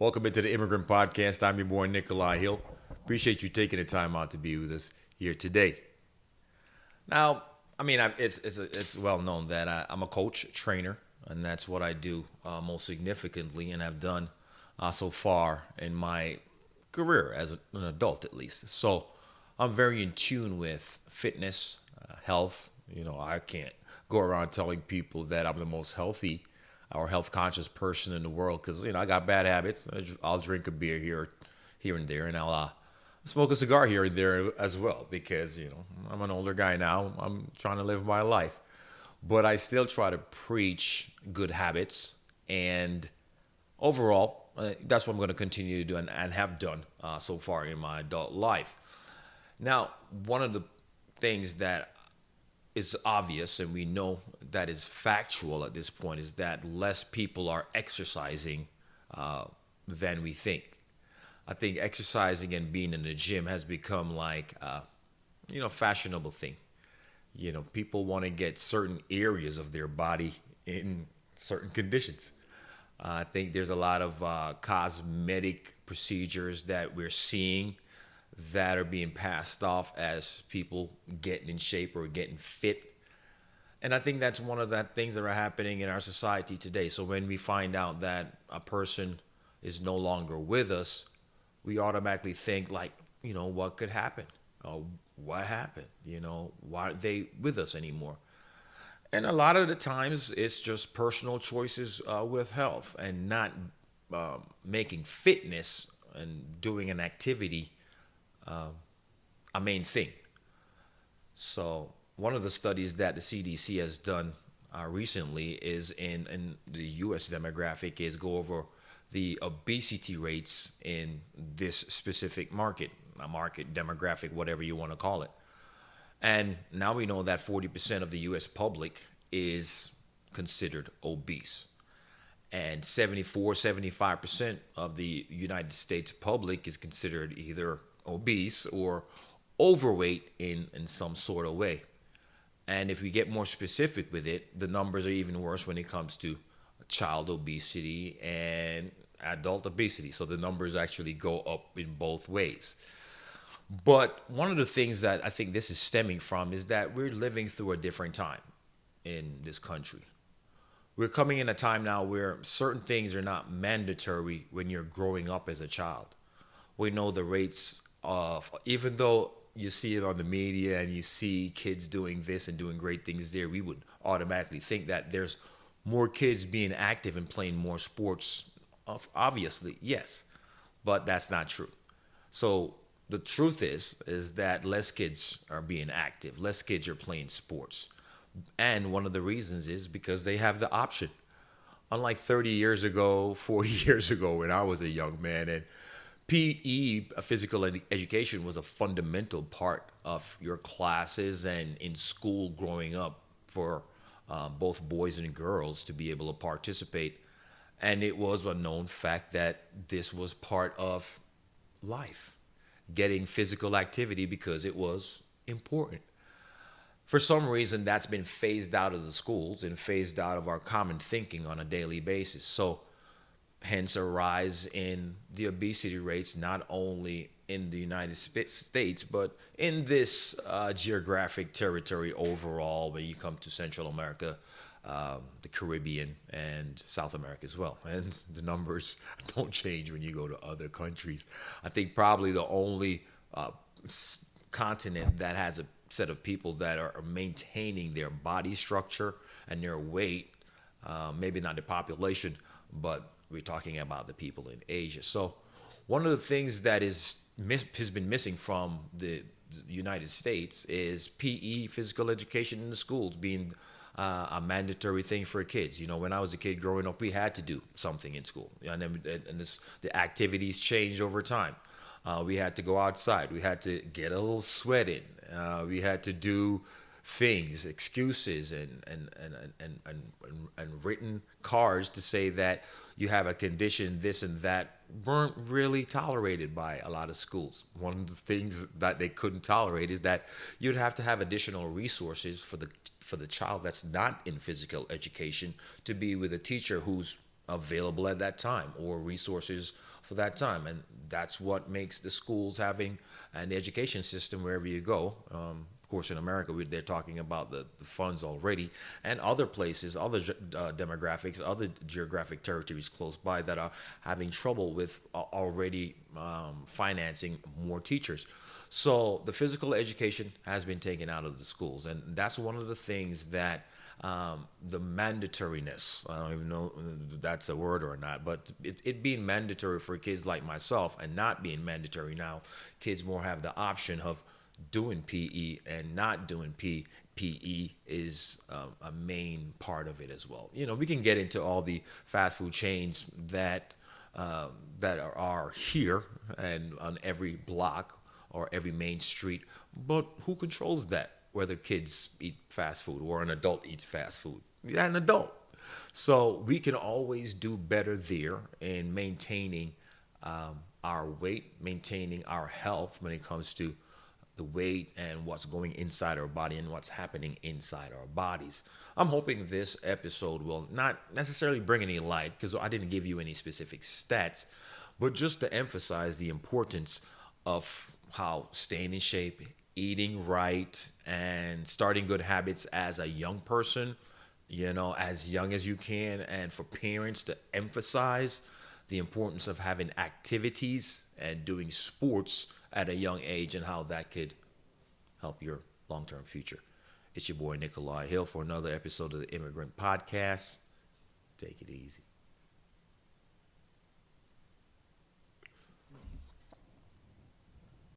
Welcome into the Immigrant Podcast. I'm your boy Nikolai Hill. Appreciate you taking the time out to be with us here today. Now, it's well known that I'm a coach, trainer, and that's what I do most significantly, and have done so far in my career as an adult, at least. So I'm very in tune with fitness, health. I can't go around telling people that I'm the most healthy or health conscious person in the world because I got bad habits. I'll drink a beer here and there, and I'll smoke a cigar here and there as well because I'm an older guy now. I'm trying to live my life, but I still try to preach good habits, and overall, that's what I'm going to continue to do and have done so far in my adult life. Now, one of the things that is obvious and we know that is factual at this point is that less people are exercising than we think. I think exercising and being in the gym has become like fashionable thing. People want to get certain areas of their body in certain conditions. I think there's a lot of cosmetic procedures that we're seeing that are being passed off as people getting in shape or getting fit. And I think that's one of the things that are happening in our society today. So when we find out that a person is no longer with us, we automatically think like, what could happen? What happened? Why aren't they with us anymore? And a lot of the times it's just personal choices with health and not making fitness and doing an activity a main thing. So one of the studies that the CDC has done recently is in the U.S. demographic is go over the obesity rates in this specific market, a market demographic, whatever you want to call it. And now we know that 40% of the U.S. public is considered obese. And 75% of the United States public is considered either obese or overweight in some sort of way. And if we get more specific with it, the numbers are even worse when it comes to child obesity and adult obesity. So the numbers actually go up in both ways. But one of the things that I think this is stemming from is that we're living through a different time in this country. We're coming in a time now where certain things are not mandatory when you're growing up as a child. We know the rates of, even though you see it on the media and you see kids doing this and doing great things there, we would automatically think that there's more kids being active and playing more sports. Obviously, yes, but that's not true. So the truth is that less kids are being active, less kids are playing sports. And one of the reasons is because they have the option. Unlike 30 years ago, 40 years ago when I was a young man, and PE, physical education, was a fundamental part of your classes and in school growing up for both boys and girls to be able to participate. And it was a known fact that this was part of life, getting physical activity because it was important. For some reason, that's been phased out of the schools and phased out of our common thinking on a daily basis. So hence a rise in the obesity rates, not only in the United States, but in this geographic territory overall, when you come to Central America, the Caribbean, and South America as well. And the numbers don't change when you go to other countries. I think probably the only continent that has a set of people that are maintaining their body structure and their weight, maybe not the population, but we're talking about the people in Asia. So one of the things that has been missing from the United States is PE, physical education in the schools, being a mandatory thing for kids. When I was a kid growing up, we had to do something in school, the activities changed over time. We had to go outside. We had to get a little sweat in. We had to do things, excuses, and written cards to say that you have a condition, this and that, weren't really tolerated by a lot of schools. One of the things that they couldn't tolerate is that you'd have to have additional resources for the child that's not in physical education to be with a teacher who's available at that time or resources for that time. And that's what makes the schools having and the education system wherever you go. Of course, in America, they're talking about the funds already, and other places, other demographics, other geographic territories close by that are having trouble with already financing more teachers. So the physical education has been taken out of the schools, and that's one of the things that the mandatoriness, I don't even know if that's a word or not, but it being mandatory for kids like myself and not being mandatory now, kids more have the option of doing PE and not doing PE is a main part of it as well. You know, we can get into all the fast food chains that are here and on every block or every main street, but who controls that? Whether kids eat fast food or an adult eats fast food. Yeah, an adult. So we can always do better there in maintaining our weight, maintaining our health when it comes to the weight and what's going inside our body and what's happening inside our bodies. I'm hoping this episode will not necessarily bring any light because I didn't give you any specific stats, but just to emphasize the importance of how staying in shape, eating right, and starting good habits as a young person, you know, as young as you can, and for parents to emphasize the importance of having activities and doing sports at a young age and how that could help your long-term future. It's your boy Nikolai Hill for another episode of the Immigrant Podcast. Take it easy.